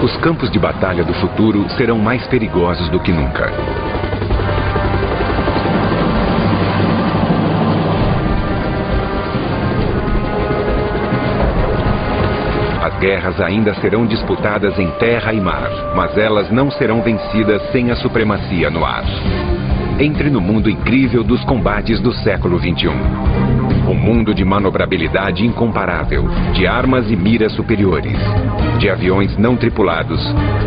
Os campos de batalha do futuro serão mais perigosos do que nunca. As guerras ainda serão disputadas em terra e mar, mas elas não serão vencidas sem a supremacia no ar. Entre no mundo incrível dos combates do século XXI. Um mundo de manobrabilidade incomparável, de armas e miras superiores, de aviões não tripulados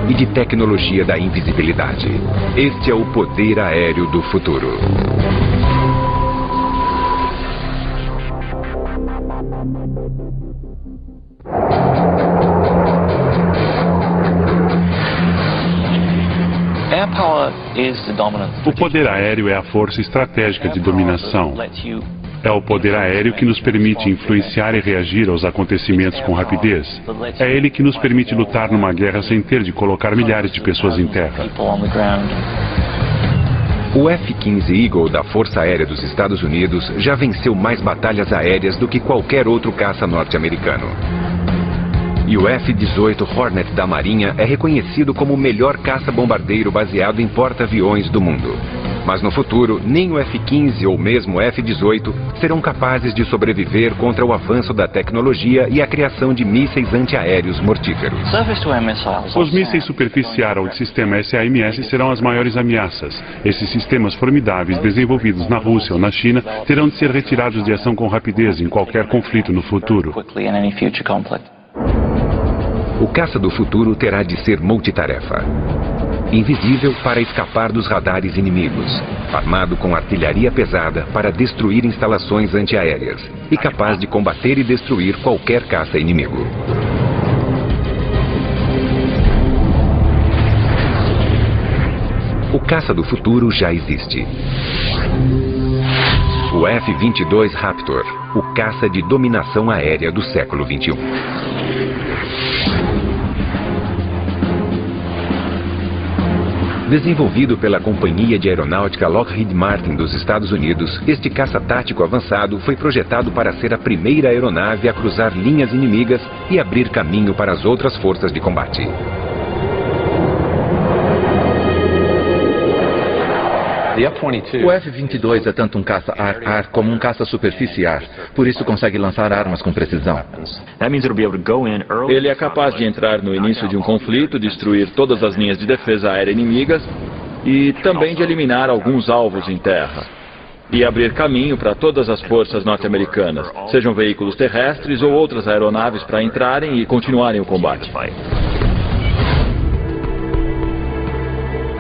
e de tecnologia da invisibilidade. Este é o poder aéreo do futuro. O poder aéreo é a força estratégica de dominação. É o poder aéreo que nos permite influenciar e reagir aos acontecimentos com rapidez. É ele que nos permite lutar numa guerra sem ter de colocar milhares de pessoas em terra. O F-15 Eagle da Força Aérea dos Estados Unidos já venceu mais batalhas aéreas do que qualquer outro caça norte-americano. E o F-18 Hornet da Marinha é reconhecido como o melhor caça-bombardeiro baseado em porta-aviões do mundo. Mas no futuro, nem o F-15 ou mesmo o F-18 serão capazes de sobreviver contra o avanço da tecnologia e a criação de mísseis antiaéreos mortíferos. Os mísseis superfície ar ou de sistema SAMS serão as maiores ameaças. Esses sistemas formidáveis desenvolvidos na Rússia ou na China terão de ser retirados de ação com rapidez em qualquer conflito no futuro. O caça do futuro terá de ser multitarefa. Invisível para escapar dos radares inimigos, armado com artilharia pesada para destruir instalações antiaéreas e capaz de combater e destruir qualquer caça inimigo. O caça do futuro já existe. O F-22 Raptor, o caça de dominação aérea do século XXI. Desenvolvido pela Companhia de Aeronáutica Lockheed Martin dos Estados Unidos, este caça tático avançado foi projetado para ser a primeira aeronave a cruzar linhas inimigas e abrir caminho para as outras forças de combate. O F-22 é tanto um caça ar-ar como um caça superfície-ar, por isso consegue lançar armas com precisão. Ele é capaz de entrar no início de um conflito, destruir todas as linhas de defesa aérea inimigas e também de eliminar alguns alvos em terra. E abrir caminho para todas as forças norte-americanas, sejam veículos terrestres ou outras aeronaves para entrarem e continuarem o combate.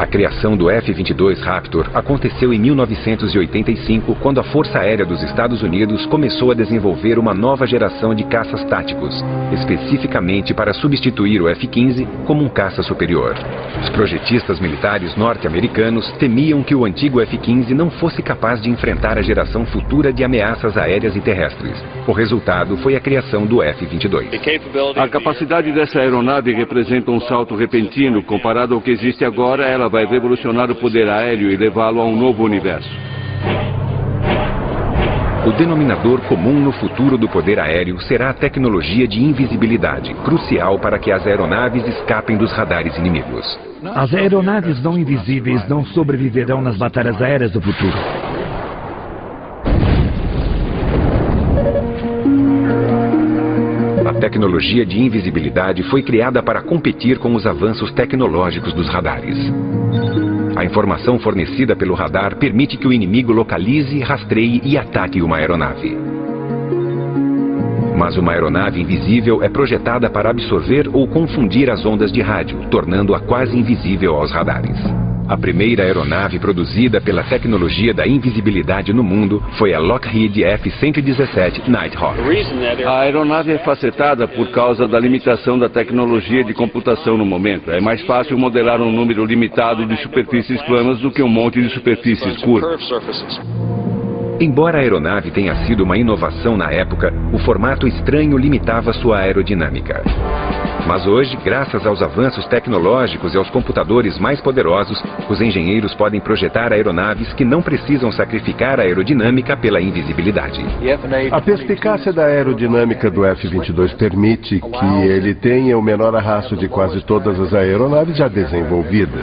A criação do F-22 Raptor aconteceu em 1985, quando a Força Aérea dos Estados Unidos começou a desenvolver uma nova geração de caças táticos, especificamente para substituir o F-15 como um caça superior. Os projetistas militares norte-americanos temiam que o antigo F-15 não fosse capaz de enfrentar a geração futura de ameaças aéreas e terrestres. O resultado foi a criação do F-22. A capacidade dessa aeronave representa um salto repentino. Comparado ao que existe agora, ela vai revolucionar o poder aéreo e levá-lo a um novo universo. O denominador comum no futuro do poder aéreo será a tecnologia de invisibilidade, crucial para que as aeronaves escapem dos radares inimigos. As aeronaves não invisíveis não sobreviverão nas batalhas aéreas do futuro. A tecnologia de invisibilidade foi criada para competir com os avanços tecnológicos dos radares. A informação fornecida pelo radar permite que o inimigo localize, rastreie e ataque uma aeronave. Mas uma aeronave invisível é projetada para absorver ou confundir as ondas de rádio, tornando-a quase invisível aos radares. A primeira aeronave produzida pela tecnologia da invisibilidade no mundo foi a Lockheed F-117 Nighthawk. A aeronave é facetada por causa da limitação da tecnologia de computação no momento. É mais fácil modelar um número limitado de superfícies planas do que um monte de superfícies curvas. Embora a aeronave tenha sido uma inovação na época, o formato estranho limitava sua aerodinâmica. Mas hoje, graças aos avanços tecnológicos e aos computadores mais poderosos, os engenheiros podem projetar aeronaves que não precisam sacrificar a aerodinâmica pela invisibilidade. A perspicácia da aerodinâmica do F-22 permite que ele tenha o menor arrasto de quase todas as aeronaves já desenvolvidas.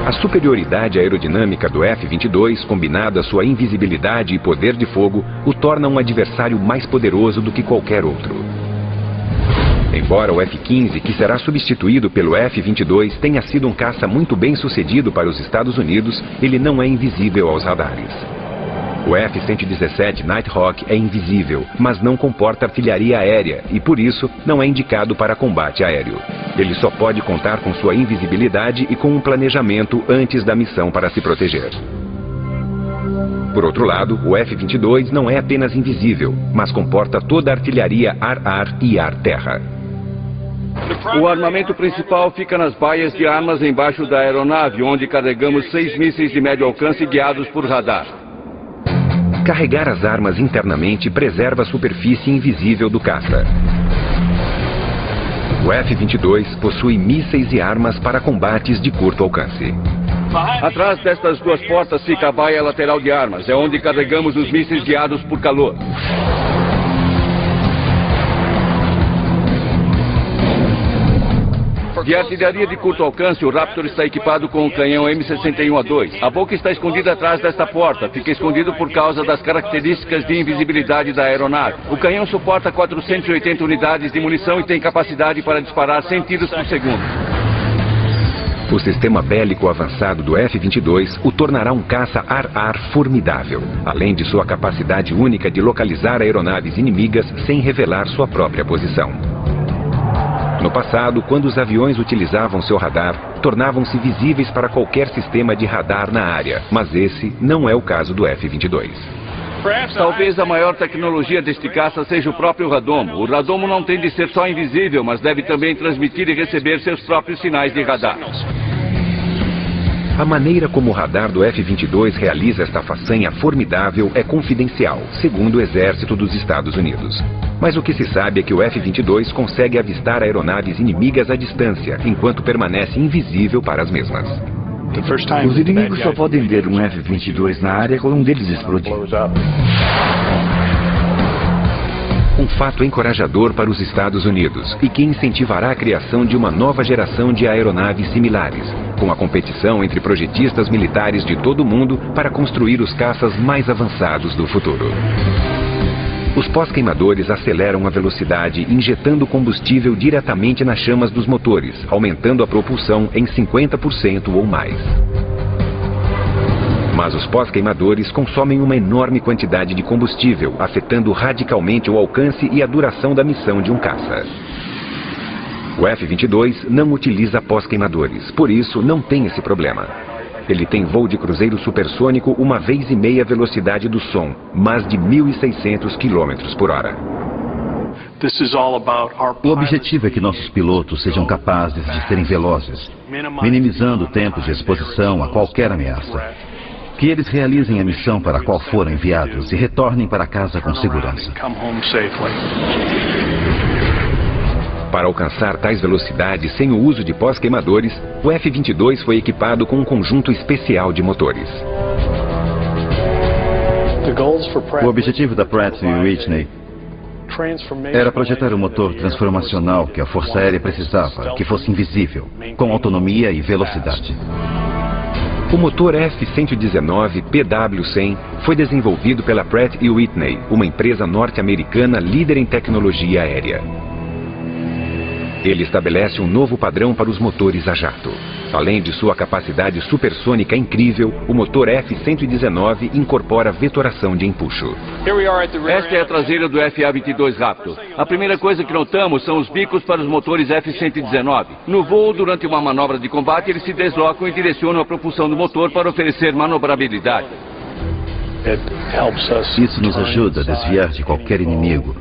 A superioridade aerodinâmica do F-22, combinada à sua invisibilidade e poder de fogo, o torna um adversário mais poderoso do que qualquer outro. Embora o F-15, que será substituído pelo F-22, tenha sido um caça muito bem sucedido para os Estados Unidos, ele não é invisível aos radares. O F-117 Nighthawk é invisível, mas não comporta artilharia aérea e, por isso, não é indicado para combate aéreo. Ele só pode contar com sua invisibilidade e com um planejamento antes da missão para se proteger. Por outro lado, o F-22 não é apenas invisível, mas comporta toda a artilharia ar-ar e ar-terra. O armamento principal fica nas baias de armas embaixo da aeronave, onde carregamos 6 mísseis de médio alcance guiados por radar. Carregar as armas internamente preserva a superfície invisível do caça. O F-22 possui mísseis e armas para combates de curto alcance. Atrás destas duas portas fica a baia lateral de armas, é onde carregamos os mísseis guiados por calor. De artilharia de curto alcance, o Raptor está equipado com um canhão M61A2. A boca está escondida atrás desta porta. Fica escondido por causa das características de invisibilidade da aeronave. O canhão suporta 480 unidades de munição e tem capacidade para disparar 100 tiros por segundo. O sistema bélico avançado do F-22 o tornará um caça ar-ar formidável, além de sua capacidade única de localizar aeronaves inimigas sem revelar sua própria posição. No passado, quando os aviões utilizavam seu radar, tornavam-se visíveis para qualquer sistema de radar na área, mas esse não é o caso do F-22. Talvez a maior tecnologia deste caça seja o próprio radomo. O radomo não tem de ser só invisível, mas deve também transmitir e receber seus próprios sinais de radar. A maneira como o radar do F-22 realiza esta façanha formidável é confidencial, segundo o Exército dos Estados Unidos. Mas o que se sabe é que o F-22 consegue avistar aeronaves inimigas à distância, enquanto permanece invisível para as mesmas. Os inimigos só podem ver um F-22 na área quando um deles explodir. Um fato encorajador para os Estados Unidos e que incentivará a criação de uma nova geração de aeronaves similares, com a competição entre projetistas militares de todo o mundo para construir os caças mais avançados do futuro. Os pós-queimadores aceleram a velocidade injetando combustível diretamente nas chamas dos motores, aumentando a propulsão em 50% ou mais. Mas os pós-queimadores consomem uma enorme quantidade de combustível, afetando radicalmente o alcance e a duração da missão de um caça. O F-22 não utiliza pós-queimadores, por isso não tem esse problema. Ele tem voo de cruzeiro supersônico 1,5 vezes a velocidade do som, mais de 1.600 km por hora. O objetivo é que nossos pilotos sejam capazes de serem velozes, minimizando o tempo de exposição a qualquer ameaça. Que eles realizem a missão para a qual foram enviados e retornem para casa com segurança. Para alcançar tais velocidades sem o uso de pós-queimadores, o F-22 foi equipado com um conjunto especial de motores. O objetivo da Pratt & Whitney era projetar um motor transformacional que a Força Aérea precisava, que fosse invisível, com autonomia e velocidade. O motor F-119 PW-100 foi desenvolvido pela Pratt & Whitney, uma empresa norte-americana líder em tecnologia aérea. Ele estabelece um novo padrão para os motores a jato. Além de sua capacidade supersônica incrível, o motor F-119 incorpora vetoração de empuxo. Esta é a traseira do FA-22 Raptor. A primeira coisa que notamos são os bicos para os motores F-119. No voo, durante uma manobra de combate, eles se deslocam e direcionam a propulsão do motor para oferecer manobrabilidade. Isso nos ajuda a desviar de qualquer inimigo,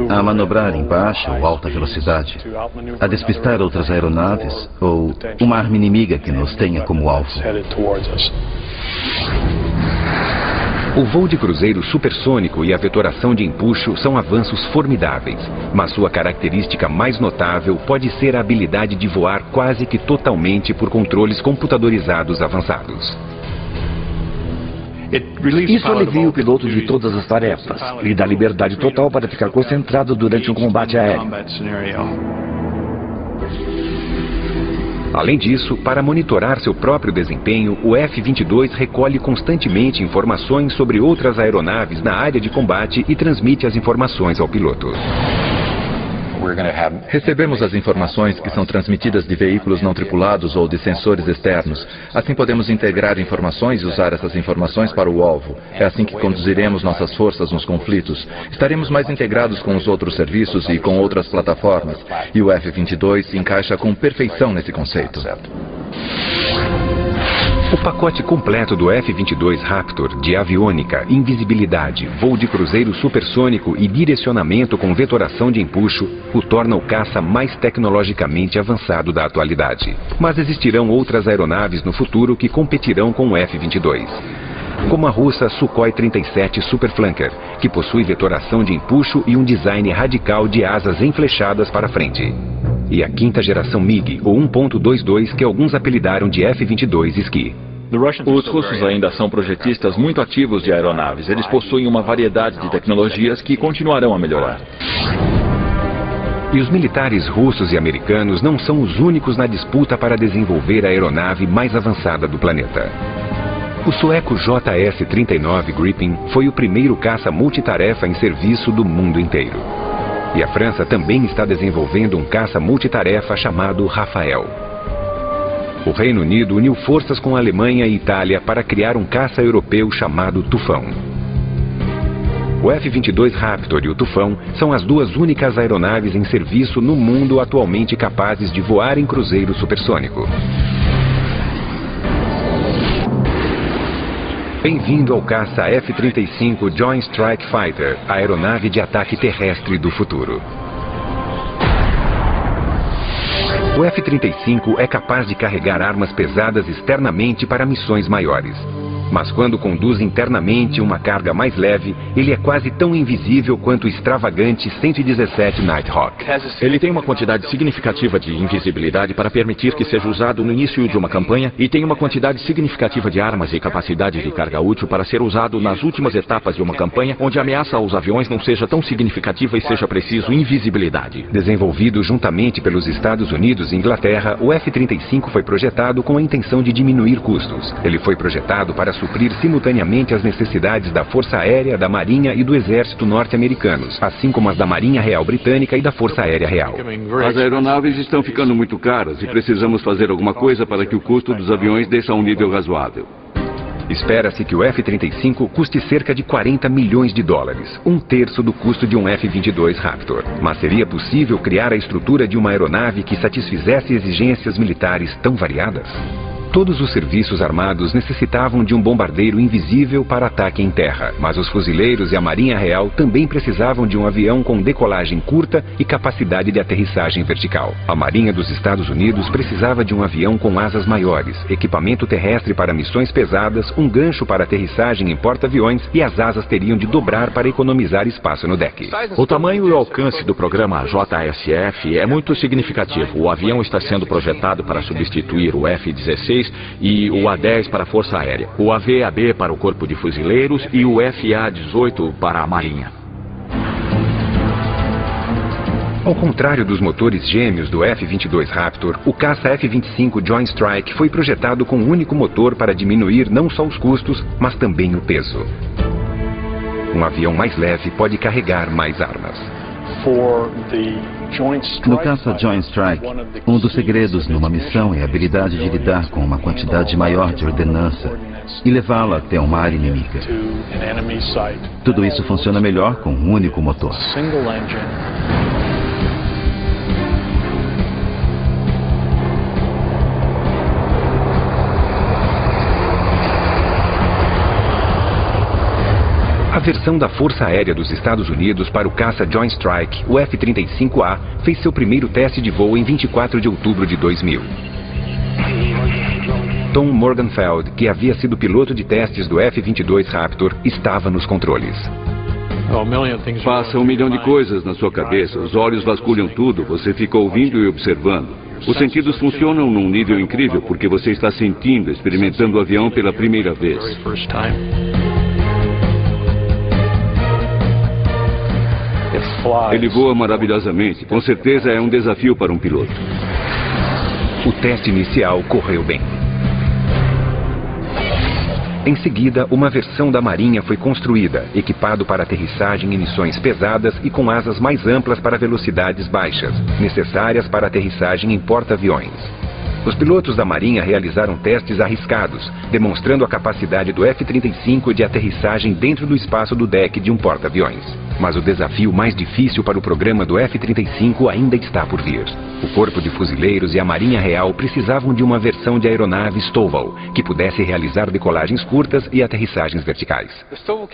a manobrar em baixa ou alta velocidade, a despistar outras aeronaves ou uma arma inimiga que nos tenha como alvo. O voo de cruzeiro supersônico e a vetoração de empuxo são avanços formidáveis, mas sua característica mais notável pode ser a habilidade de voar quase que totalmente por controles computadorizados avançados. Isso alivia o piloto de todas as tarefas. Lhe dá liberdade total para ficar concentrado durante um combate aéreo. Além disso, para monitorar seu próprio desempenho, o F-22 recolhe constantemente informações sobre outras aeronaves na área de combate e transmite as informações ao piloto. Recebemos as informações que são transmitidas de veículos não tripulados ou de sensores externos. Assim podemos integrar informações e usar essas informações para o alvo. É assim que conduziremos nossas forças nos conflitos. Estaremos mais integrados com os outros serviços e com outras plataformas. E o F-22 se encaixa com perfeição nesse conceito. O pacote completo do F-22 Raptor de aviônica, invisibilidade, voo de cruzeiro supersônico e direcionamento com vetoração de empuxo o torna o caça mais tecnologicamente avançado da atualidade. Mas existirão outras aeronaves no futuro que competirão com o F-22. Como a russa Sukhoi 37 Superflanker, que possui vetoração de empuxo e um design radical de asas enflechadas para frente. E a quinta geração MiG, ou 1.22, que alguns apelidaram de F-22 Ski. Os russos ainda são projetistas muito ativos de aeronaves. Eles possuem uma variedade de tecnologias que continuarão a melhorar. E os militares russos e americanos não são os únicos na disputa para desenvolver a aeronave mais avançada do planeta. O sueco JS-39 Gripen foi o primeiro caça multitarefa em serviço do mundo inteiro. E a França também está desenvolvendo um caça multitarefa chamado Rafael. O Reino Unido uniu forças com a Alemanha e Itália para criar um caça europeu chamado Tufão. O F-22 Raptor e o Tufão são as duas únicas aeronaves em serviço no mundo atualmente capazes de voar em cruzeiro supersônico. Bem-vindo ao caça F-35 Joint Strike Fighter, a aeronave de ataque terrestre do futuro. O F-35 é capaz de carregar armas pesadas externamente para missões maiores. Mas quando conduz internamente uma carga mais leve, ele é quase tão invisível quanto o extravagante 117 Nighthawk. Ele tem uma quantidade significativa de invisibilidade para permitir que seja usado no início de uma campanha e tem uma quantidade significativa de armas e capacidade de carga útil para ser usado nas últimas etapas de uma campanha onde a ameaça aos aviões não seja tão significativa e seja preciso invisibilidade. Desenvolvido juntamente pelos Estados Unidos e Inglaterra, o F-35 foi projetado com a intenção de diminuir custos. Ele foi projetado para suprir simultaneamente as necessidades da Força Aérea, da Marinha e do Exército norte-americanos, assim como as da Marinha Real Britânica e da Força Aérea Real. As aeronaves estão ficando muito caras e precisamos fazer alguma coisa para que o custo dos aviões desça a um nível razoável. Espera-se que o F-35 custe cerca de 40 milhões de dólares, um terço do custo de um F-22 Raptor. Mas seria possível criar a estrutura de uma aeronave que satisfizesse exigências militares tão variadas? Todos os serviços armados necessitavam de um bombardeiro invisível para ataque em terra, mas os fuzileiros e a Marinha Real também precisavam de um avião com decolagem curta e capacidade de aterrissagem vertical. A Marinha dos Estados Unidos precisava de um avião com asas maiores, equipamento terrestre para missões pesadas, um gancho para aterrissagem em porta-aviões e as asas teriam de dobrar para economizar espaço no deck. O tamanho e o alcance do programa JSF é muito significativo. O avião está sendo projetado para substituir o F-16 e o A-10 para a Força Aérea, o AV-AB para o Corpo de Fuzileiros e o FA-18 para a Marinha. Ao contrário dos motores gêmeos do F-22 Raptor, o caça F-25 Joint Strike foi projetado com um único motor para diminuir não só os custos, mas também o peso. Um avião mais leve pode carregar mais armas. No caça Joint Strike, um dos segredos numa missão é a habilidade de lidar com uma quantidade maior de ordenança e levá-la até uma área inimiga. Tudo isso funciona melhor com um único motor. A versão da Força Aérea dos Estados Unidos para o caça Joint Strike, o F-35A, fez seu primeiro teste de voo em 24 de outubro de 2000. Tom Morgenfeld, que havia sido piloto de testes do F-22 Raptor, estava nos controles. Passa 1 milhão de coisas na sua cabeça, os olhos vasculham tudo, você fica ouvindo e observando. Os sentidos funcionam num nível incrível, porque você está sentindo, experimentando o avião pela primeira vez. Ele voa maravilhosamente, com certeza é um desafio para um piloto. O teste inicial correu bem. Em seguida, uma versão da Marinha foi construída, equipado para aterrissagem em missões pesadas e com asas mais amplas para velocidades baixas, necessárias para aterrissagem em porta-aviões. Os pilotos da Marinha realizaram testes arriscados, demonstrando a capacidade do F-35 de aterrissagem dentro do espaço do deck de um porta-aviões. Mas o desafio mais difícil para o programa do F-35 ainda está por vir. O Corpo de Fuzileiros e a Marinha Real precisavam de uma versão de aeronave Stovall, que pudesse realizar decolagens curtas e aterrissagens verticais.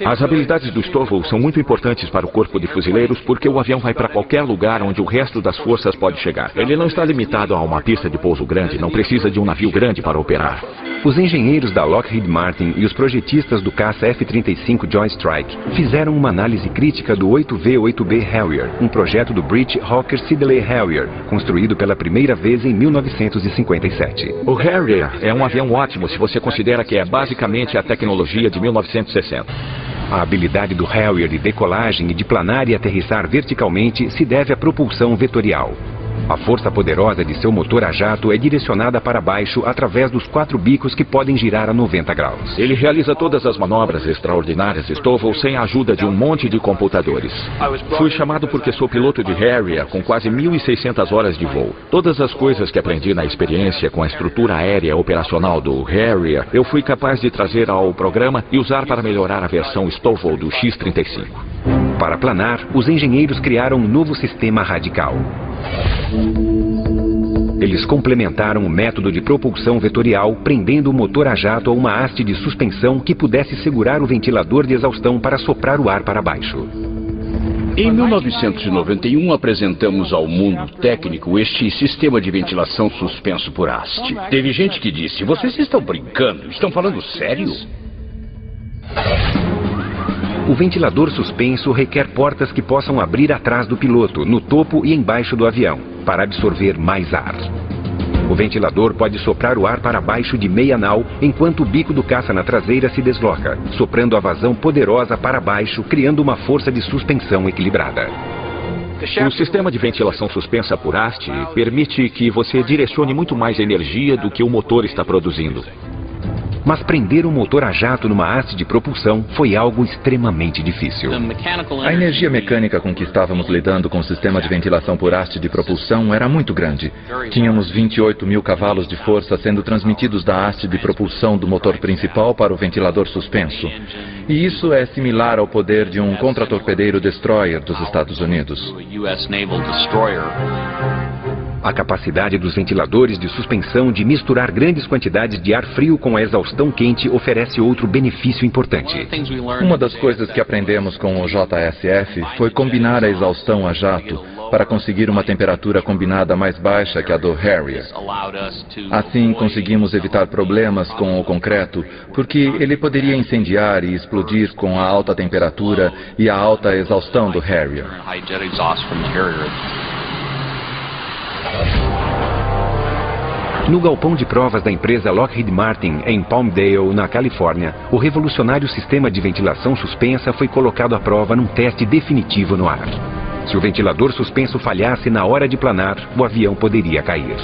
As habilidades do Stovall são muito importantes para o Corpo de Fuzileiros porque o avião vai para qualquer lugar onde o resto das forças pode chegar. Ele não está limitado a uma pista de pouso grande, não precisa de um navio grande para operar. Os engenheiros da Lockheed Martin e os projetistas do caça F-35 Joint Strike fizeram uma análise crítica do 8V-8B Harrier, um projeto do British Hawker Siddeley Harrier, construído pela primeira vez em 1957. O Harrier é um avião ótimo se você considera que é basicamente a tecnologia de 1960. A habilidade do Harrier de decolagem e de planar e aterrissar verticalmente se deve à propulsão vetorial. A força poderosa de seu motor a jato é direcionada para baixo através dos 4 bicos que podem girar a 90 graus. Ele realiza todas as manobras extraordinárias Stovall sem a ajuda de um monte de computadores. Fui chamado porque sou piloto de Harrier com quase 1.600 horas de voo. Todas as coisas que aprendi na experiência com a estrutura aérea operacional do Harrier, eu fui capaz de trazer ao programa e usar para melhorar a versão Stovall do X-35. Para planar, os engenheiros criaram um novo sistema radical. Eles complementaram o método de propulsão vetorial, prendendo o motor a jato a uma haste de suspensão que pudesse segurar o ventilador de exaustão para soprar o ar para baixo. Em 1991, apresentamos ao mundo técnico este sistema de ventilação suspenso por haste. Teve gente que disse, vocês estão brincando, estão falando sério? O ventilador suspenso requer portas que possam abrir atrás do piloto, no topo e embaixo do avião, para absorver mais ar. O ventilador pode soprar o ar para baixo de meia nau, enquanto o bico do caça na traseira se desloca, soprando a vazão poderosa para baixo, criando uma força de suspensão equilibrada. O sistema de ventilação suspensa por haste permite que você direcione muito mais energia do que o motor está produzindo. Mas prender um motor a jato numa haste de propulsão foi algo extremamente difícil. A energia mecânica com que estávamos lidando com o sistema de ventilação por haste de propulsão era muito grande. Tínhamos 28 mil cavalos de força sendo transmitidos da haste de propulsão do motor principal para o ventilador suspenso. E isso é similar ao poder de um contratorpedeiro destroyer dos Estados Unidos. A capacidade dos ventiladores de suspensão de misturar grandes quantidades de ar frio com a exaustão quente oferece outro benefício importante. Uma das coisas que aprendemos com o JSF foi combinar a exaustão a jato para conseguir uma temperatura combinada mais baixa que a do Harrier. Assim, conseguimos evitar problemas com o concreto, porque ele poderia incendiar e explodir com a alta temperatura e a alta exaustão do Harrier. No galpão de provas da empresa Lockheed Martin, em Palmdale, na Califórnia, o revolucionário sistema de ventilação suspensa foi colocado à prova num teste definitivo no ar. Se o ventilador suspenso falhasse na hora de planar, o avião poderia cair.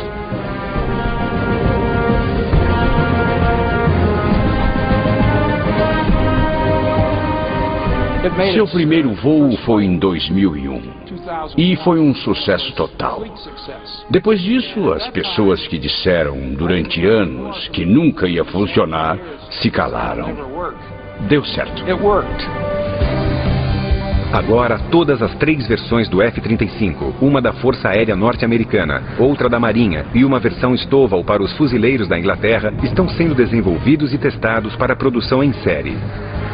Seu primeiro voo foi em 2001 e foi um sucesso total. Depois disso, as pessoas que disseram durante anos que nunca ia funcionar se calaram. Deu certo. Agora, todas as 3 versões do F-35, uma da Força Aérea Norte-Americana, outra da Marinha e uma versão Stovall para os fuzileiros da Inglaterra, estão sendo desenvolvidos e testados para produção em série.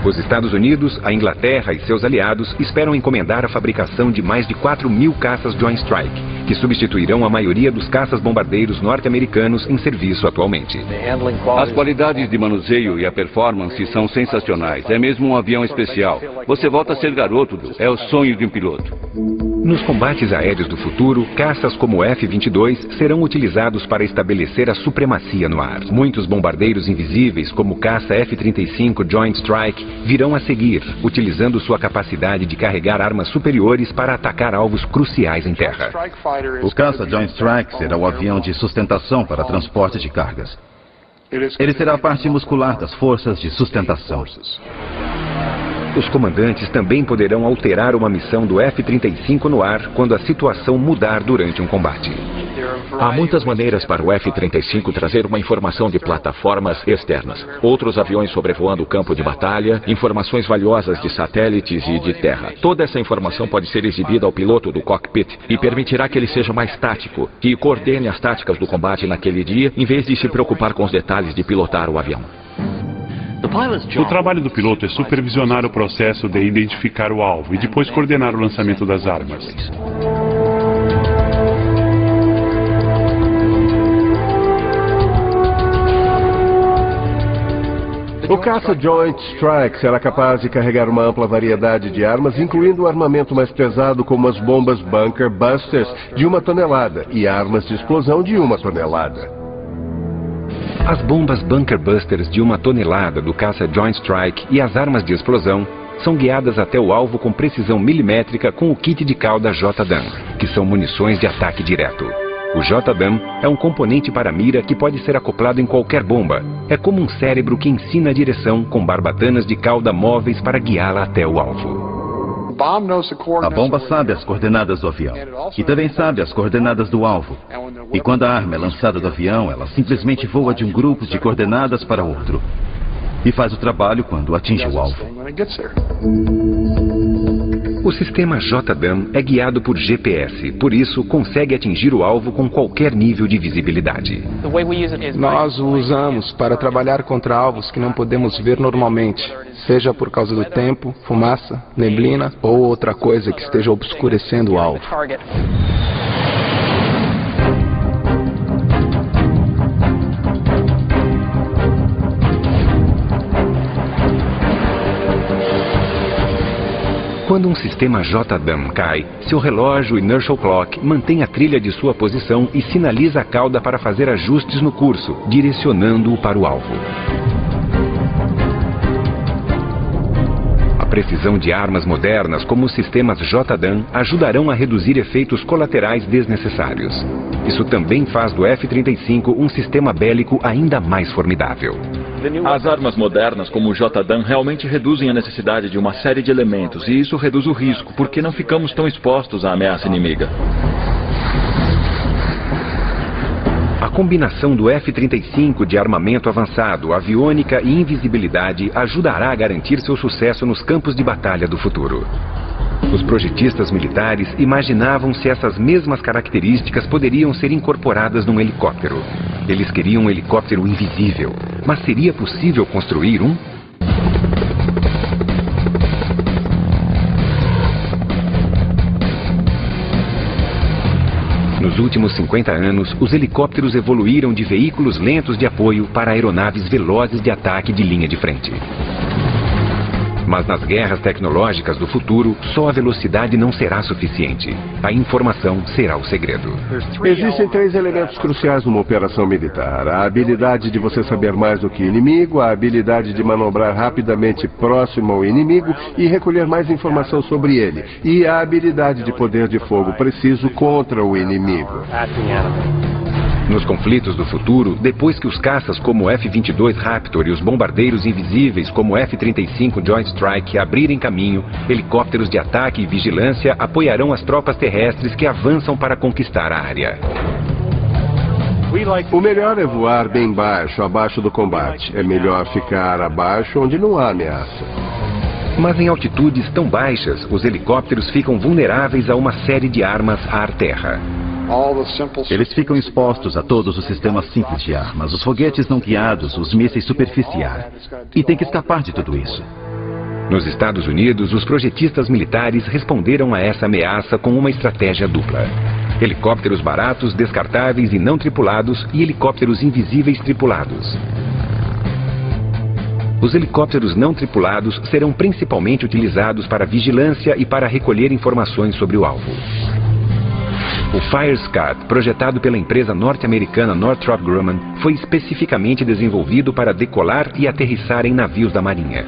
Os Estados Unidos, a Inglaterra e seus aliados esperam encomendar a fabricação de mais de 4.000 caças Joint Strike, que substituirão a maioria dos caças-bombardeiros norte-americanos em serviço atualmente. As qualidades de manuseio e a performance são sensacionais. É mesmo um avião especial. Você volta a ser garoto, Bill. É o sonho de um piloto. Nos combates aéreos do futuro, caças como o F-22 serão utilizados para estabelecer a supremacia no ar. Muitos bombardeiros invisíveis, como o caça F-35 Joint Strike, virão a seguir, utilizando sua capacidade de carregar armas superiores para atacar alvos cruciais em terra. O caça Joint Strike será o avião de sustentação para transporte de cargas. Ele será a parte muscular das forças de sustentação. Os comandantes também poderão alterar uma missão do F-35 no ar quando a situação mudar durante um combate. Há muitas maneiras para o F-35 trazer uma informação de plataformas externas. Outros aviões sobrevoando o campo de batalha, informações valiosas de satélites e de terra. Toda essa informação pode ser exibida ao piloto do cockpit e permitirá que ele seja mais tático, que coordene as táticas do combate naquele dia, em vez de se preocupar com os detalhes de pilotar o avião. O trabalho do piloto é supervisionar o processo de identificar o alvo e depois coordenar o lançamento das armas. O caça Joint Strike será capaz de carregar uma ampla variedade de armas, incluindo o armamento mais pesado como as bombas Bunker Busters de 1 tonelada e armas de explosão de 1 tonelada. As bombas Bunker Busters de 1 tonelada do caça Joint Strike e as armas de explosão são guiadas até o alvo com precisão milimétrica com o kit de cauda JDAM, que são munições de ataque direto. O JDAM é um componente para mira que pode ser acoplado em qualquer bomba. É como um cérebro que ensina a direção com barbatanas de cauda móveis para guiá-la até o alvo. A bomba sabe as coordenadas do avião e também sabe as coordenadas do alvo. E quando a arma é lançada do avião, ela simplesmente voa de um grupo de coordenadas para outro e faz o trabalho quando atinge o alvo. O sistema JDAM é guiado por GPS, por isso consegue atingir o alvo com qualquer nível de visibilidade. Nós o usamos para trabalhar contra alvos que não podemos ver normalmente, seja por causa do tempo, fumaça, neblina ou outra coisa que esteja obscurecendo o alvo. Quando um sistema JDAM cai, seu relógio Inertial Clock mantém a trilha de sua posição e sinaliza a cauda para fazer ajustes no curso, direcionando-o para o alvo. A precisão de armas modernas como os sistemas JDAM ajudarão a reduzir efeitos colaterais desnecessários. Isso também faz do F-35 um sistema bélico ainda mais formidável. As armas modernas, como o JDAM, realmente reduzem a necessidade de uma série de elementos, e isso reduz o risco, porque não ficamos tão expostos à ameaça inimiga. A combinação do F-35 de armamento avançado, aviônica e invisibilidade ajudará a garantir seu sucesso nos campos de batalha do futuro. Os projetistas militares imaginavam se essas mesmas características poderiam ser incorporadas num helicóptero. Eles queriam um helicóptero invisível, mas seria possível construir um? Nos últimos 50 anos, os helicópteros evoluíram de veículos lentos de apoio para aeronaves velozes de ataque de linha de frente. Mas nas guerras tecnológicas do futuro, só a velocidade não será suficiente. A informação será o segredo. Existem 3 elementos cruciais numa operação militar. A habilidade de você saber mais do que o inimigo, a habilidade de manobrar rapidamente próximo ao inimigo e recolher mais informação sobre ele, e a habilidade de poder de fogo preciso contra o inimigo. Nos conflitos do futuro, depois que os caças como o F-22 Raptor e os bombardeiros invisíveis como o F-35 Joint Strike abrirem caminho, helicópteros de ataque e vigilância apoiarão as tropas terrestres que avançam para conquistar a área. O melhor é voar bem baixo, abaixo do combate. É melhor ficar abaixo onde não há ameaça. Mas em altitudes tão baixas, os helicópteros ficam vulneráveis a uma série de armas ar-terra. Eles ficam expostos a todos os sistemas simples de armas, os foguetes não guiados, os mísseis superficiais. E tem que escapar de tudo isso. Nos Estados Unidos, os projetistas militares responderam a essa ameaça com uma estratégia dupla. Helicópteros baratos, descartáveis e não tripulados e helicópteros invisíveis tripulados. Os helicópteros não tripulados serão principalmente utilizados para vigilância e para recolher informações sobre o alvo. O Firescat, projetado pela empresa norte-americana Northrop Grumman, foi especificamente desenvolvido para decolar e aterrissar em navios da Marinha.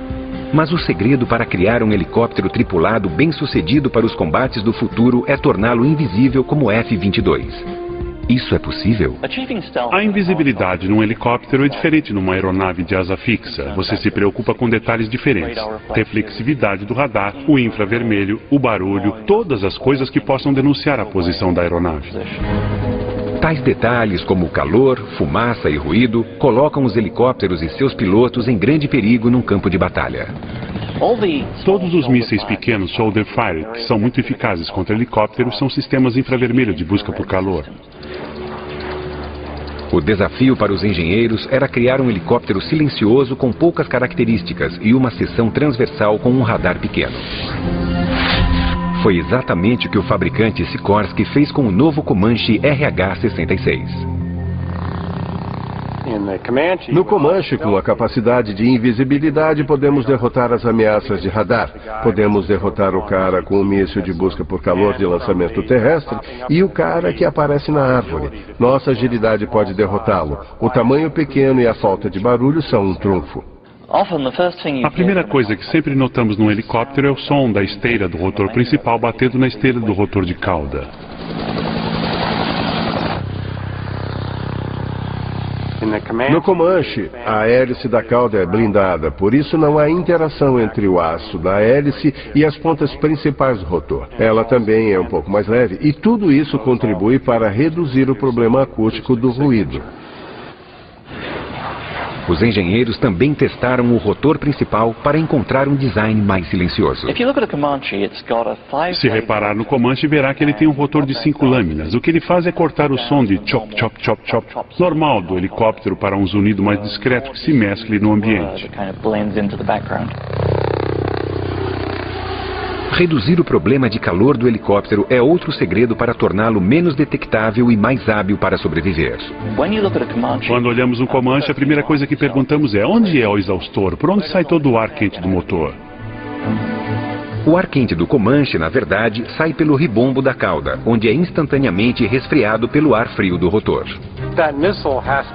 Mas o segredo para criar um helicóptero tripulado bem-sucedido para os combates do futuro é torná-lo invisível como o F-22. Isso é possível? A invisibilidade num helicóptero é diferente numa aeronave de asa fixa. Você se preocupa com detalhes diferentes. Reflexividade do radar, o infravermelho, o barulho, todas as coisas que possam denunciar a posição da aeronave. Tais detalhes como calor, fumaça e ruído colocam os helicópteros e seus pilotos em grande perigo num campo de batalha. Todos os mísseis pequenos shoulder fire, que são muito eficazes contra helicópteros, são sistemas infravermelho de busca por calor. O desafio para os engenheiros era criar um helicóptero silencioso com poucas características e uma seção transversal com um radar pequeno. Foi exatamente o que o fabricante Sikorsky fez com o novo Comanche RH-66. No Comanche, com a capacidade de invisibilidade, podemos derrotar as ameaças de radar. Podemos derrotar o cara com um míssil de busca por calor de lançamento terrestre e o cara que aparece na árvore. Nossa agilidade pode derrotá-lo. O tamanho pequeno e a falta de barulho são um trunfo. A primeira coisa que sempre notamos num helicóptero é o som da esteira do rotor principal batendo na esteira do rotor de cauda. No Comanche, a hélice da cauda é blindada, por isso não há interação entre o aço da hélice e as pontas principais do rotor. Ela também é um pouco mais leve e tudo isso contribui para reduzir o problema acústico do ruído. Os engenheiros também testaram o rotor principal para encontrar um design mais silencioso. Se reparar no Comanche, verá que ele tem um rotor de 5 lâminas. O que ele faz é cortar o som de chop, chop, chop, chop normal do helicóptero para um zunido mais discreto que se mescle no ambiente. Reduzir o problema de calor do helicóptero é outro segredo para torná-lo menos detectável e mais hábil para sobreviver. Quando olhamos um Comanche, a primeira coisa que perguntamos é: onde é o exaustor? Por onde sai todo o ar quente do motor? O ar quente do Comanche, na verdade, sai pelo ribombo da cauda, onde é instantaneamente resfriado pelo ar frio do rotor.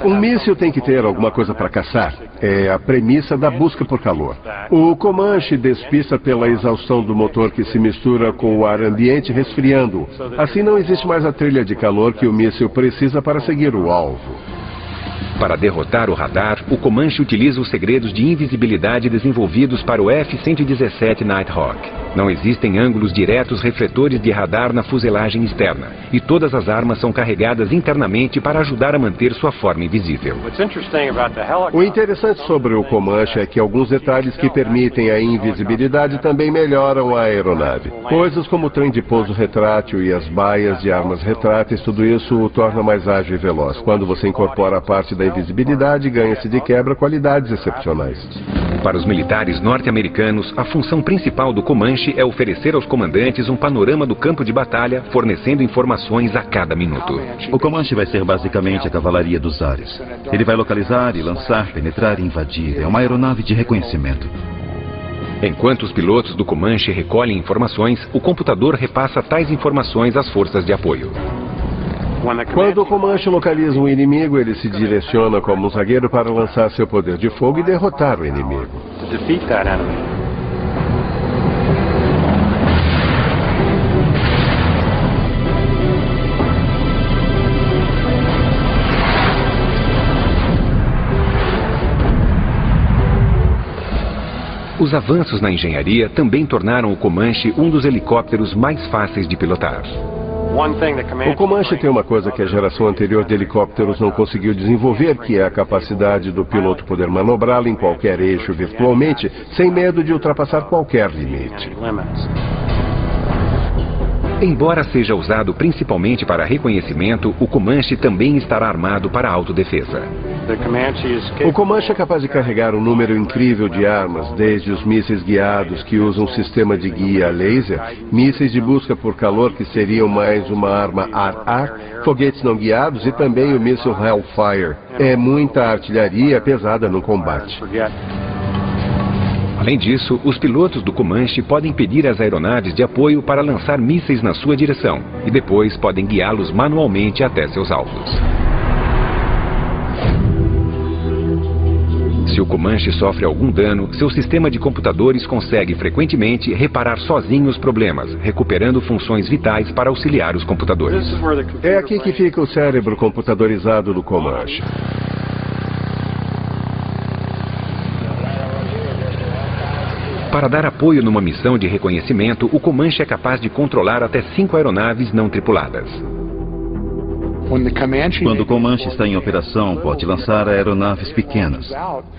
Um míssil tem que ter alguma coisa para caçar. É a premissa da busca por calor. O Comanche despista pela exaustão do motor que se mistura com o ar ambiente resfriando-o. Assim não existe mais a trilha de calor que o míssil precisa para seguir o alvo. Para derrotar o radar, o Comanche utiliza os segredos de invisibilidade desenvolvidos para o F-117 Nighthawk. Não existem ângulos diretos refletores de radar na fuselagem externa, e todas as armas são carregadas internamente para ajudar a manter sua forma invisível. O interessante sobre o Comanche é que alguns detalhes que permitem a invisibilidade também melhoram a aeronave. Coisas como o trem de pouso retrátil e as baias de armas retráteis, tudo isso o torna mais ágil e veloz. Quando você incorpora a parte da invisibilidade, ganha-se de quebra qualidades excepcionais. Para os militares norte-americanos, a função principal do Comanche é oferecer aos comandantes um panorama do campo de batalha, fornecendo informações a cada minuto. O Comanche vai ser basicamente a cavalaria dos ares. Ele vai localizar e lançar, penetrar e invadir. É uma aeronave de reconhecimento. Enquanto os pilotos do Comanche recolhem informações, o computador repassa tais informações às forças de apoio. Quando o Comanche localiza um inimigo, ele se direciona como um zagueiro para lançar seu poder de fogo e derrotar o inimigo. Os avanços na engenharia também tornaram o Comanche um dos helicópteros mais fáceis de pilotar. O Comanche tem uma coisa que a geração anterior de helicópteros não conseguiu desenvolver, que é a capacidade do piloto poder manobrá-lo em qualquer eixo virtualmente, sem medo de ultrapassar qualquer limite. Embora seja usado principalmente para reconhecimento, o Comanche também estará armado para autodefesa. O Comanche é capaz de carregar um número incrível de armas, desde os mísseis guiados que usam um sistema de guia a laser, mísseis de busca por calor que seriam mais uma arma ar-ar, foguetes não guiados e também o míssil Hellfire. É muita artilharia pesada no combate. Além disso, os pilotos do Comanche podem pedir às aeronaves de apoio para lançar mísseis na sua direção e depois podem guiá-los manualmente até seus alvos. Se o Comanche sofre algum dano, seu sistema de computadores consegue frequentemente reparar sozinho os problemas, recuperando funções vitais para auxiliar os computadores. É aqui que fica o cérebro computadorizado do Comanche. Para dar apoio numa missão de reconhecimento, o Comanche é capaz de controlar até 5 aeronaves não tripuladas. Quando o Comanche está em operação, pode lançar aeronaves pequenas.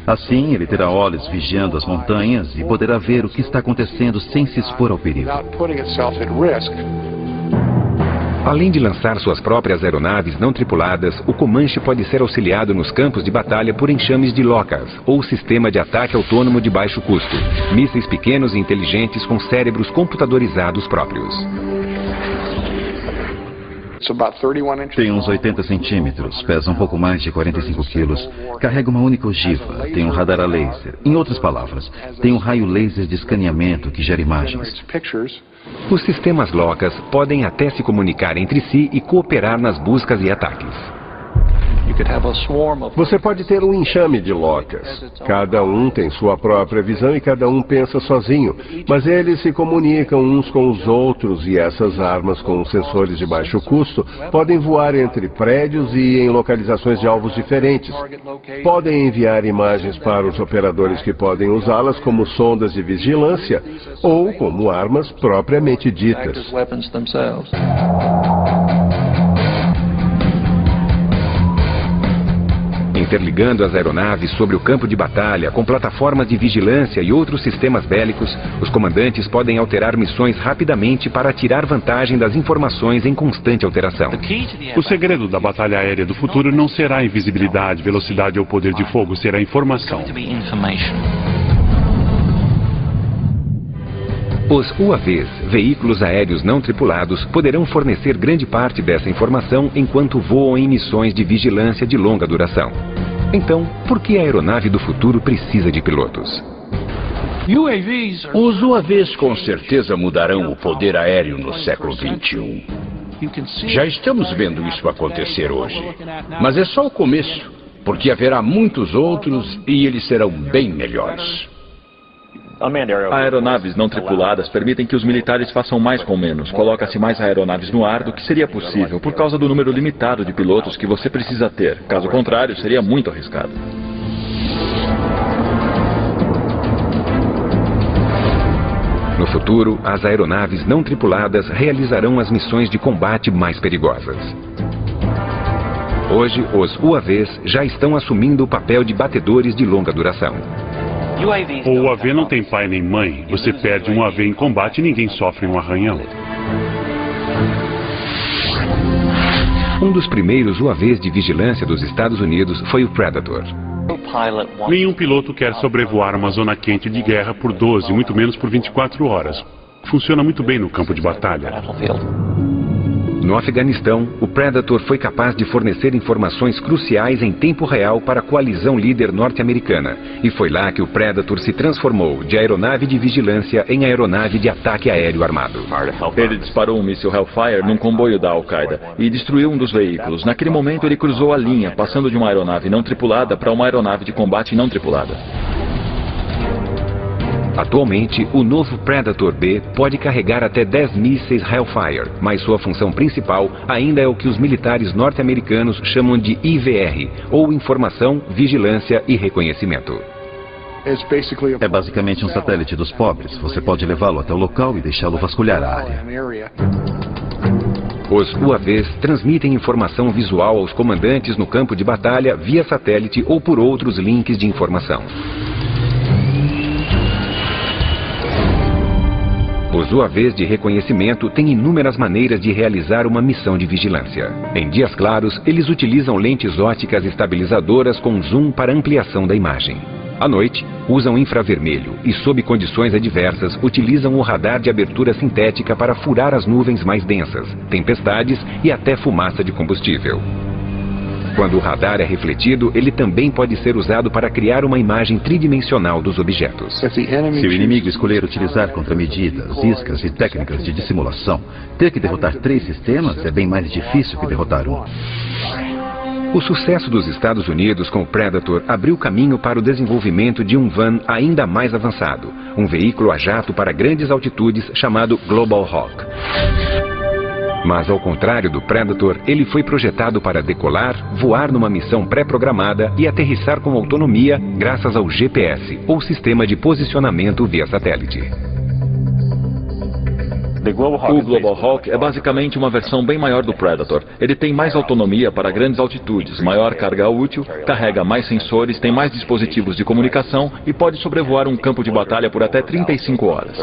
Assim, ele terá olhos vigiando as montanhas e poderá ver o que está acontecendo sem se expor ao perigo. Além de lançar suas próprias aeronaves não tripuladas, o Comanche pode ser auxiliado nos campos de batalha por enxames de LOCAS, ou Sistema de Ataque Autônomo de Baixo Custo, mísseis pequenos e inteligentes com cérebros computadorizados próprios. Tem uns 80 centímetros, pesa um pouco mais de 45 quilos, carrega uma única ogiva, tem um radar a laser. Em outras palavras, tem um raio laser de escaneamento que gera imagens. Os sistemas LOCAS podem até se comunicar entre si e cooperar nas buscas e ataques. Você pode ter um enxame de LOCAS. Cada um tem sua própria visão e cada um pensa sozinho, mas eles se comunicam uns com os outros e essas armas com sensores de baixo custo podem voar entre prédios e em localizações de alvos diferentes. Podem enviar imagens para os operadores que podem usá-las como sondas de vigilância ou como armas propriamente ditas. Interligando as aeronaves sobre o campo de batalha com plataformas de vigilância e outros sistemas bélicos, os comandantes podem alterar missões rapidamente para tirar vantagem das informações em constante alteração. O segredo da batalha aérea do futuro não será a invisibilidade, velocidade ou poder de fogo, será a informação. Os UAVs, veículos aéreos não tripulados, poderão fornecer grande parte dessa informação enquanto voam em missões de vigilância de longa duração. Então, por que a aeronave do futuro precisa de pilotos? Os UAVs com certeza mudarão o poder aéreo no século XXI. Já estamos vendo isso acontecer hoje. Mas é só o começo, porque haverá muitos outros e eles serão bem melhores. Aeronaves não tripuladas permitem que os militares façam mais com menos. Coloca-se mais aeronaves no ar do que seria possível, por causa do número limitado de pilotos que você precisa ter. Caso contrário, seria muito arriscado. No futuro, as aeronaves não tripuladas realizarão as missões de combate mais perigosas. Hoje, os UAVs já estão assumindo o papel de batedores de longa duração. O UAV não tem pai nem mãe. Você perde um UAV em combate e ninguém sofre um arranhão. Um dos primeiros UAVs de vigilância dos Estados Unidos foi o Predator. Nenhum piloto quer sobrevoar uma zona quente de guerra por 12, muito menos por 24 horas. Funciona muito bem no campo de batalha. No Afeganistão, o Predator foi capaz de fornecer informações cruciais em tempo real para a coalizão líder norte-americana. E foi lá que o Predator se transformou de aeronave de vigilância em aeronave de ataque aéreo armado. Ele disparou um míssil Hellfire num comboio da Al-Qaeda e destruiu um dos veículos. Naquele momento ele cruzou a linha, passando de uma aeronave não tripulada para uma aeronave de combate não tripulada. Atualmente, o novo Predator B pode carregar até 10 mísseis Hellfire, mas sua função principal ainda é o que os militares norte-americanos chamam de IVR, ou Informação, Vigilância e Reconhecimento. É basicamente um satélite dos pobres. Você pode levá-lo até o local e deixá-lo vasculhar a área. Os UAVs transmitem informação visual aos comandantes no campo de batalha via satélite ou por outros links de informação. Os UAVs de reconhecimento têm inúmeras maneiras de realizar uma missão de vigilância. Em dias claros, eles utilizam lentes ópticas estabilizadoras com zoom para ampliação da imagem. À noite, usam infravermelho e, sob condições adversas, utilizam o radar de abertura sintética para furar as nuvens mais densas, tempestades e até fumaça de combustível. Quando o radar é refletido, ele também pode ser usado para criar uma imagem tridimensional dos objetos. Se o inimigo escolher utilizar contramedidas, iscas e técnicas de dissimulação, ter que derrotar 3 sistemas é bem mais difícil que derrotar um. O sucesso dos Estados Unidos com o Predator abriu caminho para o desenvolvimento de um van ainda mais avançado, um veículo a jato para grandes altitudes chamado Global Hawk. Mas ao contrário do Predator, ele foi projetado para decolar, voar numa missão pré-programada e aterrissar com autonomia graças ao GPS, ou Sistema de Posicionamento via Satélite. O Global Hawk é basicamente uma versão bem maior do Predator. Ele tem mais autonomia para grandes altitudes, maior carga útil, carrega mais sensores, tem mais dispositivos de comunicação e pode sobrevoar um campo de batalha por até 35 horas.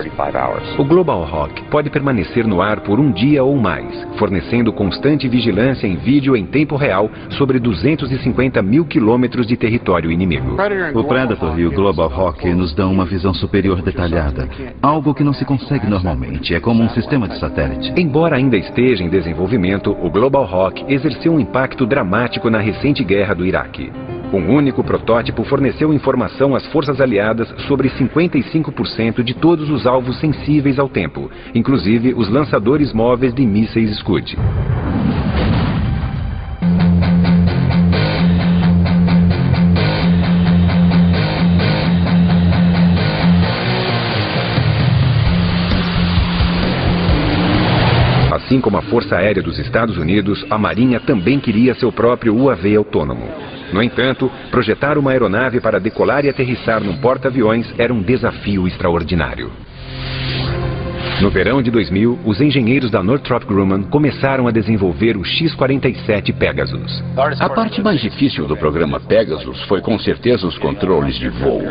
O Global Hawk pode permanecer no ar por um dia ou mais, fornecendo constante vigilância em vídeo em tempo real sobre 250 mil quilômetros de território inimigo. O Predator e o Global Hawk nos dão uma visão superior detalhada, algo que não se consegue normalmente. É como um sistema de satélite. Embora ainda esteja em desenvolvimento, o Global Hawk exerceu um impacto dramático na recente guerra do Iraque. Um único protótipo forneceu informação às forças aliadas sobre 55% de todos os alvos sensíveis ao tempo, inclusive os lançadores móveis de mísseis Scud. Assim como a Força Aérea dos Estados Unidos, a Marinha também queria seu próprio UAV autônomo. No entanto, projetar uma aeronave para decolar e aterrissar num porta-aviões era um desafio extraordinário. No verão de 2000, os engenheiros da Northrop Grumman começaram a desenvolver o X-47 Pegasus. A parte mais difícil do programa Pegasus foi com certeza os controles de voo.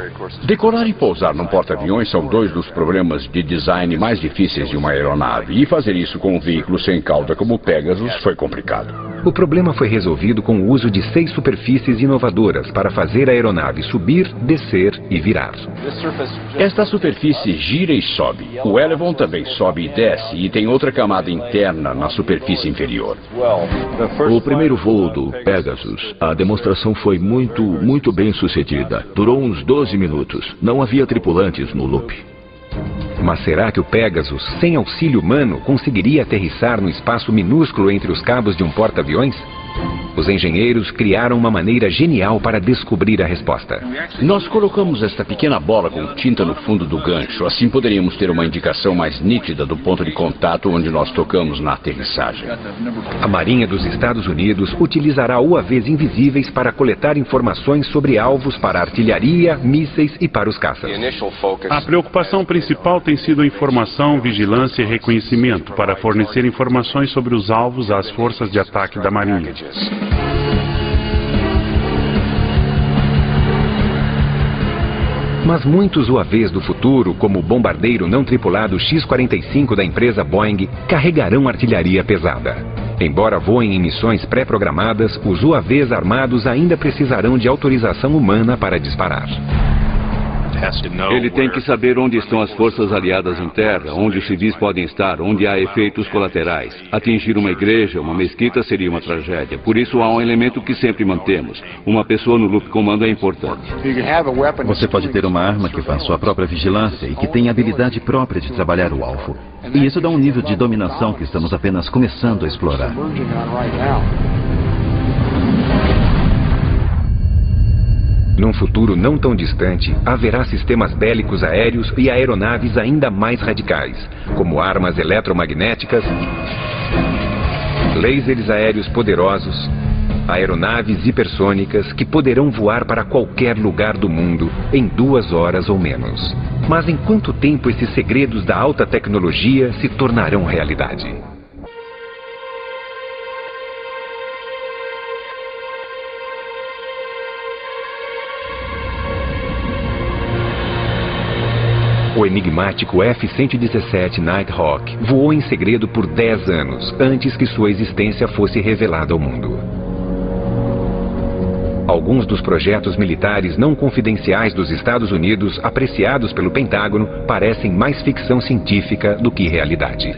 Decolar e pousar num porta-aviões são 2 dos problemas de design mais difíceis de uma aeronave. E fazer isso com um veículo sem cauda como o Pegasus foi complicado. O problema foi resolvido com o uso de 6 superfícies inovadoras para fazer a aeronave subir, descer e virar. Esta superfície gira e sobe. O Elevon também sobe e desce e tem outra camada interna na superfície inferior. O primeiro voo do Pegasus, a demonstração foi muito bem sucedida. Durou uns 12 minutos. Não havia tripulantes no loop. Mas será que o Pegasus, sem auxílio humano, conseguiria aterrissar no espaço minúsculo entre os cabos de um porta-aviões? Os engenheiros criaram uma maneira genial para descobrir a resposta. Nós colocamos esta pequena bola com tinta no fundo do gancho. Assim poderíamos ter uma indicação mais nítida do ponto de contato onde nós tocamos na aterrissagem. A Marinha dos Estados Unidos utilizará UAVs invisíveis para coletar informações sobre alvos para artilharia, mísseis e para os caças. A preocupação principal tem sido a informação, vigilância e reconhecimento para fornecer informações sobre os alvos às forças de ataque da Marinha. Mas muitos UAVs do futuro, como o bombardeiro não tripulado X-45 da empresa Boeing, carregarão artilharia pesada. Embora voem em missões pré-programadas, os UAVs armados ainda precisarão de autorização humana para disparar. Ele tem que saber onde estão as forças aliadas em terra, onde os civis podem estar, onde há efeitos colaterais. Atingir uma igreja, uma mesquita seria uma tragédia. Por isso há um elemento que sempre mantemos. Uma pessoa no loop comando é importante. Você pode ter uma arma que faz sua própria vigilância e que tem a habilidade própria de trabalhar o alvo. E isso dá um nível de dominação que estamos apenas começando a explorar. Num futuro não tão distante, haverá sistemas bélicos aéreos e aeronaves ainda mais radicais, como armas eletromagnéticas, lasers aéreos poderosos, aeronaves hipersônicas que poderão voar para qualquer lugar do mundo em 2 horas ou menos. Mas em quanto tempo esses segredos da alta tecnologia se tornarão realidade? O enigmático F-117 Nighthawk voou em segredo por 10 anos, antes que sua existência fosse revelada ao mundo. Alguns dos projetos militares não confidenciais dos Estados Unidos, apreciados pelo Pentágono, parecem mais ficção científica do que realidade.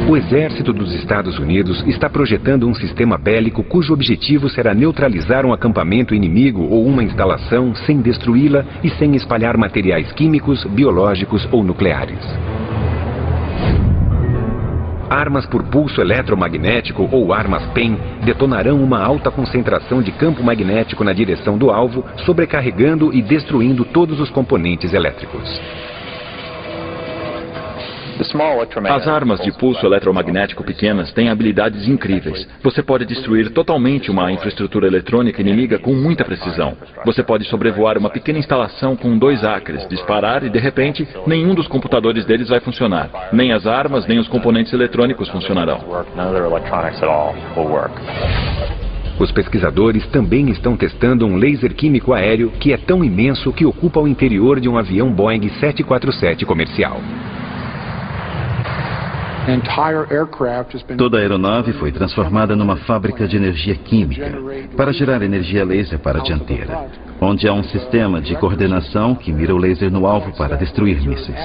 O exército dos Estados Unidos está projetando um sistema bélico cujo objetivo será neutralizar um acampamento inimigo ou uma instalação sem destruí-la e sem espalhar materiais químicos, biológicos ou nucleares. Armas por pulso eletromagnético ou armas PEM detonarão uma alta concentração de campo magnético na direção do alvo, sobrecarregando e destruindo todos os componentes elétricos. As armas de pulso eletromagnético pequenas têm habilidades incríveis. Você pode destruir totalmente uma infraestrutura eletrônica inimiga com muita precisão. Você pode sobrevoar uma pequena instalação com 2 acres, disparar e, de repente, nenhum dos computadores deles vai funcionar. Nem as armas, nem os componentes eletrônicos funcionarão. Os pesquisadores também estão testando um laser químico aéreo que é tão imenso que ocupa o interior de um avião Boeing 747 comercial. Toda a aeronave foi transformada numa fábrica de energia química para gerar energia laser para a dianteira, onde há um sistema de coordenação que mira o laser no alvo para destruir mísseis.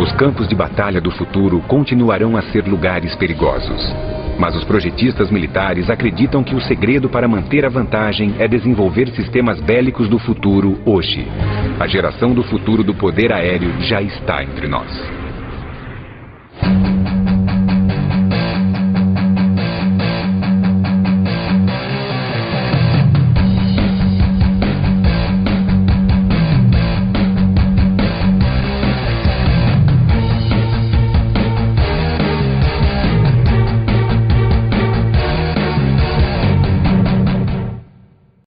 Os campos de batalha do futuro continuarão a ser lugares perigosos. Mas os projetistas militares acreditam que o segredo para manter a vantagem é desenvolver sistemas bélicos do futuro hoje. A geração do futuro do poder aéreo já está entre nós.